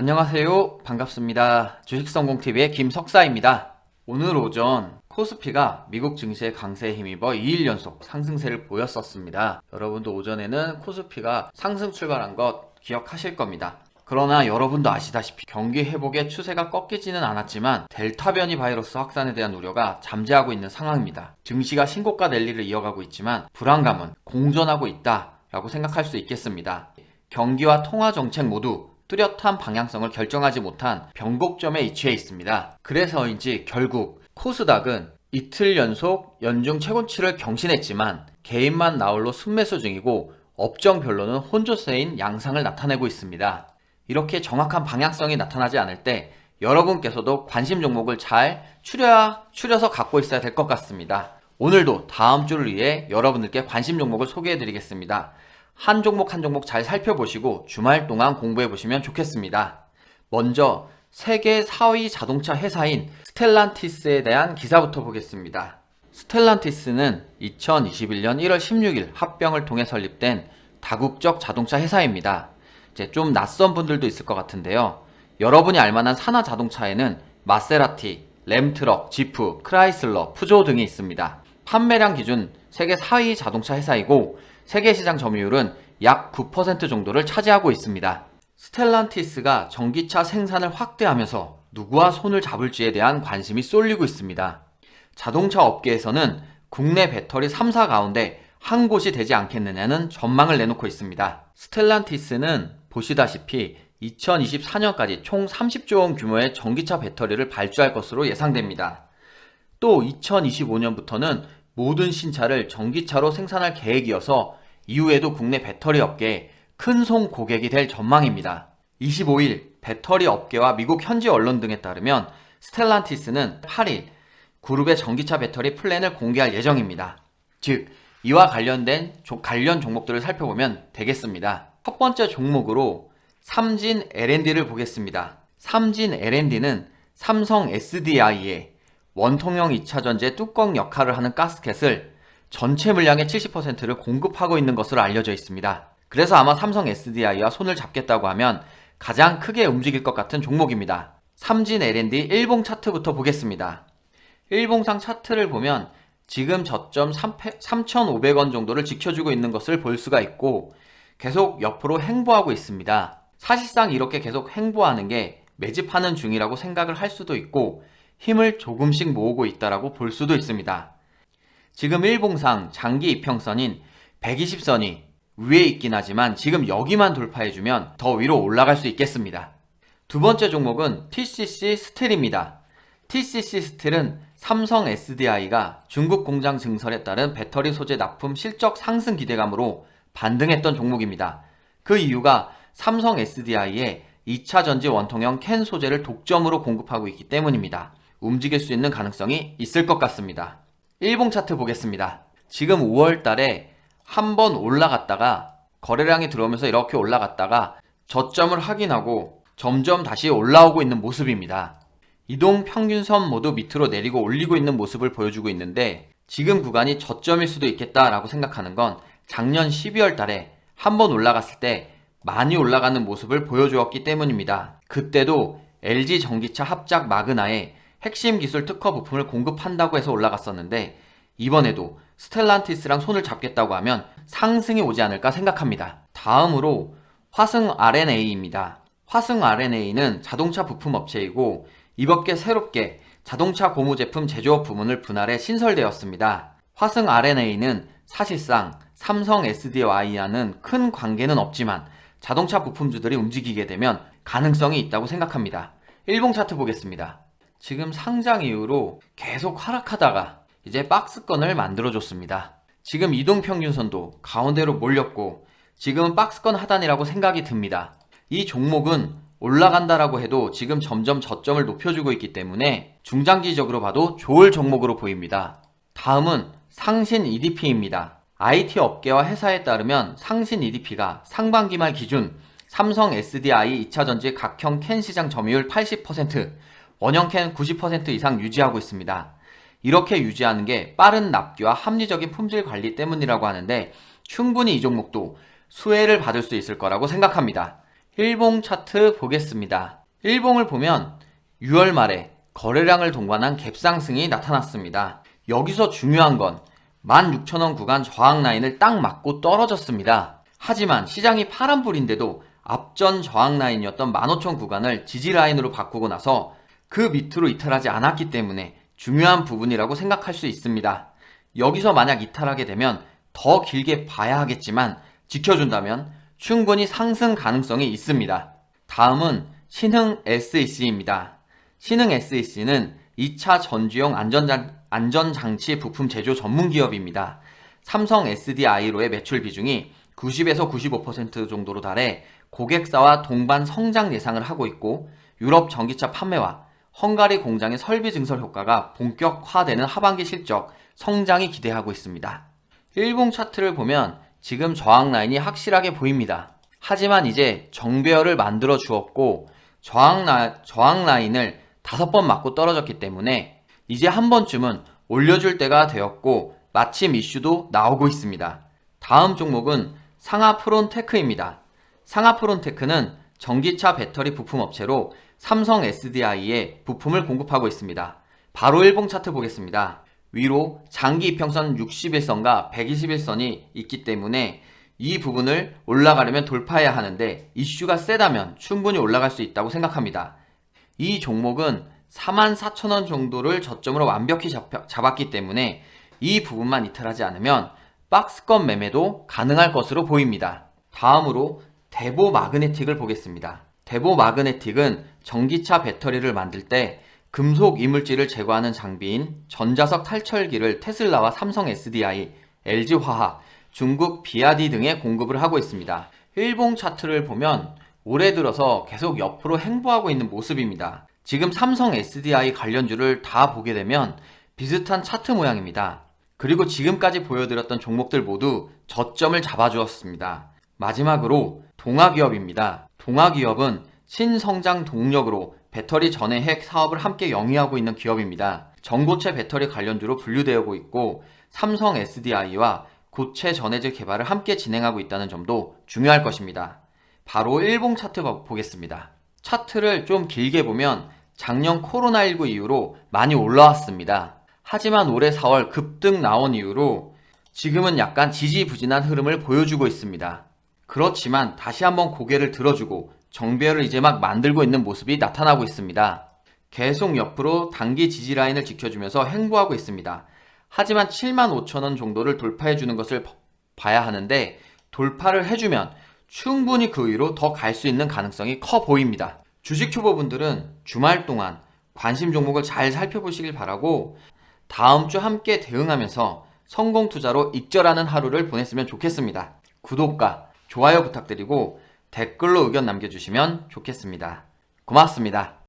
안녕하세요. 반갑습니다. 주식성공TV의 김석사입니다. 오늘 오전 코스피가 미국 증시의 강세에 힘입어 2일 연속 상승세를 보였었습니다. 여러분도 오전에는 코스피가 상승 출발한 것 기억하실 겁니다. 그러나 여러분도 아시다시피 경기 회복의 추세가 꺾이지는 않았지만 델타 변이 바이러스 확산에 대한 우려가 잠재하고 있는 상황입니다. 증시가 신고가 랠리를 이어가고 있지만 불안감은 공존하고 있다라고 생각할 수 있겠습니다. 경기와 통화 정책 모두 뚜렷한 방향성을 결정하지 못한 변곡점에 위치해 있습니다. 그래서인지 결국 코스닥은 이틀 연속 연중 최고치를 경신했지만 개인만 나홀로 순매수 중이고 업종별로는 혼조세인 양상을 나타내고 있습니다. 이렇게 정확한 방향성이 나타나지 않을 때 여러분께서도 관심 종목을 잘 추려서 갖고 있어야 될 것 같습니다. 오늘도 다음 주를 위해 여러분들께 관심 종목을 소개해 드리겠습니다. 한 종목 한 종목 잘 살펴보시고 주말 동안 공부해 보시면 좋겠습니다. 먼저 세계 4위 자동차 회사인 스텔란티스에 대한 기사부터 보겠습니다. 스텔란티스는 2021년 1월 16일 합병을 통해 설립된 다국적 자동차 회사입니다. 이제 좀 낯선 분들도 있을 것 같은데요. 여러분이 알만한 산하 자동차에는 마세라티, 램트럭, 지프, 크라이슬러, 푸조 등이 있습니다. 판매량 기준 세계 4위 자동차 회사이고 세계 시장 점유율은 약 9% 정도를 차지하고 있습니다. 스텔란티스가 전기차 생산을 확대하면서 누구와 손을 잡을지에 대한 관심이 쏠리고 있습니다. 자동차 업계에서는 국내 배터리 3사 가운데 한 곳이 되지 않겠느냐는 전망을 내놓고 있습니다. 스텔란티스는 보시다시피 2024년까지 총 30조 원 규모의 전기차 배터리를 발주할 것으로 예상됩니다. 또 2025년부터는 모든 신차를 전기차로 생산할 계획이어서 이후에도 국내 배터리 업계에 큰 손 고객이 될 전망입니다. 25일 배터리 업계와 미국 현지 언론 등에 따르면 스텔란티스는 8일 그룹의 전기차 배터리 플랜을 공개할 예정입니다. 즉 이와 관련 종목들을 살펴보면 되겠습니다. 첫 번째 종목으로 삼진 L&D를 보겠습니다. 삼진 L&D는 삼성 SDI에 원통형 2차전지의 뚜껑 역할을 하는 가스켓을 전체 물량의 70%를 공급하고 있는 것으로 알려져 있습니다. 그래서 아마 삼성 SDI와 손을 잡겠다고 하면 가장 크게 움직일 것 같은 종목입니다. 삼진 L&D 일봉 차트부터 보겠습니다. 일봉상 차트를 보면 지금 저점 3,500원 정도를 지켜주고 있는 것을 볼 수가 있고 계속 옆으로 횡보하고 있습니다. 사실상 이렇게 계속 횡보하는 게 매집하는 중이라고 생각을 할 수도 있고 힘을 조금씩 모으고 있다라고 볼 수도 있습니다. 지금 일봉상 장기 이평선인 120선이 위에 있긴 하지만 지금 여기만 돌파해주면 더 위로 올라갈 수 있겠습니다. 두 번째 종목은 TCC 스틸입니다. TCC 스틸은 삼성 SDI가 중국 공장 증설에 따른 배터리 소재 납품 실적 상승 기대감으로 반등했던 종목입니다. 그 이유가 삼성 SDI에 2차 전지 원통형 캔 소재를 독점으로 공급하고 있기 때문입니다. 움직일 수 있는 가능성이 있을 것 같습니다. 일봉 차트 보겠습니다. 지금 5월 달에 한번 올라갔다가 거래량이 들어오면서 이렇게 올라갔다가 저점을 확인하고 점점 다시 올라오고 있는 모습입니다. 이동 평균선 모두 밑으로 내리고 올리고 있는 모습을 보여주고 있는데 지금 구간이 저점일 수도 있겠다라고 생각하는 건 작년 12월 달에 한번 올라갔을 때 많이 올라가는 모습을 보여주었기 때문입니다. 그때도 LG 전기차 합작 마그나에 핵심 기술 특허 부품을 공급한다고 해서 올라갔었는데 이번에도 스텔란티스랑 손을 잡겠다고 하면 상승이 오지 않을까 생각합니다. 다음으로 화승 RNA입니다. 화승 RNA는 자동차 부품 업체이고 이번에 새롭게 자동차 고무 제품 제조업 부문을 분할해 신설되었습니다. 화승 RNA는 사실상 삼성 SDI와는 큰 관계는 없지만 자동차 부품주들이 움직이게 되면 가능성이 있다고 생각합니다. 일봉 차트 보겠습니다. 지금 상장 이후로 계속 하락하다가 이제 박스권을 만들어줬습니다. 지금 이동평균선도 가운데로 몰렸고 지금은 박스권 하단이라고 생각이 듭니다. 이 종목은 올라간다라고 해도 지금 점점 저점을 높여주고 있기 때문에 중장기적으로 봐도 좋을 종목으로 보입니다. 다음은 상신 EDP입니다. IT 업계와 회사에 따르면 상신 EDP가 상반기 말 기준 삼성 SDI 2차전지 각형 캔 시장 점유율 80%, 원형 캔 90% 이상 유지하고 있습니다. 이렇게 유지하는 게 빠른 납기와 합리적인 품질 관리 때문이라고 하는데 충분히 이 종목도 수혜를 받을 수 있을 거라고 생각합니다. 일봉 차트 보겠습니다. 일봉을 보면 6월 말에 거래량을 동반한 갭상승이 나타났습니다. 여기서 중요한 건 16,000원 구간 저항 라인을 딱 맞고 떨어졌습니다. 하지만 시장이 파란불인데도 앞전 저항 라인이었던 15,000 구간을 지지 라인으로 바꾸고 나서 그 밑으로 이탈하지 않았기 때문에 중요한 부분이라고 생각할 수 있습니다. 여기서 만약 이탈하게 되면 더 길게 봐야 하겠지만 지켜준다면 충분히 상승 가능성이 있습니다. 다음은 신흥 SEC입니다. 신흥 SEC는 2차 전지용 안전장치 부품 제조 전문 기업입니다. 삼성 SDI로의 매출 비중이 90에서 95% 정도로 달해 고객사와 동반 성장 예상을 하고 있고 유럽 전기차 판매와 헝가리 공장의 설비 증설 효과가 본격화되는 하반기 실적 성장이 기대하고 있습니다. 일봉 차트를 보면 지금 저항 라인이 확실하게 보입니다. 하지만 이제 정배열을 만들어 주었고 저항 라인을 5번 맞고 떨어졌기 때문에 이제 한 번쯤은 올려줄 때가 되었고 마침 이슈도 나오고 있습니다. 다음 종목은 상하프론테크입니다. 상하프론테크는 전기차 배터리 부품 업체로 삼성 SDI에 부품을 공급하고 있습니다. 바로 일봉 차트 보겠습니다. 위로 장기 이평선 61선과 121선이 있기 때문에 이 부분을 올라가려면 돌파해야 하는데 이슈가 세다면 충분히 올라갈 수 있다고 생각합니다. 이 종목은 44,000원 정도를 저점으로 완벽히 잡았기 때문에 이 부분만 이탈하지 않으면 박스권 매매도 가능할 것으로 보입니다. 다음으로 대보 마그네틱을 보겠습니다. 대보 마그네틱은 전기차 배터리를 만들 때 금속 이물질을 제거하는 장비인 전자석 탈철기를 테슬라와 삼성 SDI, LG화학, 중국 비아디 등에 공급을 하고 있습니다. 일봉 차트를 보면 올해 들어서 계속 옆으로 행보하고 있는 모습입니다. 지금 삼성 SDI 관련주를 다 보게 되면 비슷한 차트 모양입니다. 그리고 지금까지 보여드렸던 종목들 모두 저점을 잡아주었습니다. 마지막으로 동아기업입니다. 동아기업은 신성장 동력으로 배터리 전해핵 사업을 함께 영위하고 있는 기업입니다. 전고체 배터리 관련주로 분류되고 있고 삼성 SDI와 고체 전해질 개발을 함께 진행하고 있다는 점도 중요할 것입니다. 바로 일봉 차트 보겠습니다. 차트를 좀 길게 보면 작년 코로나19 이후로 많이 올라왔습니다. 하지만 올해 4월 급등 나온 이후로 지금은 약간 지지부진한 흐름을 보여주고 있습니다. 그렇지만 다시 한번 고개를 들어주고 정배열을 이제 막 만들고 있는 모습이 나타나고 있습니다. 계속 옆으로 단기 지지 라인을 지켜주면서 행보하고 있습니다. 하지만 75,000원 정도를 돌파해주는 것을 봐야 하는데 돌파를 해주면 충분히 그 위로 더 갈 수 있는 가능성이 커 보입니다. 주식 초보분들은 주말 동안 관심 종목을 잘 살펴보시길 바라고 다음 주 함께 대응하면서 성공 투자로 익절하는 하루를 보냈으면 좋겠습니다. 구독과 좋아요 부탁드리고 댓글로 의견 남겨주시면 좋겠습니다. 고맙습니다.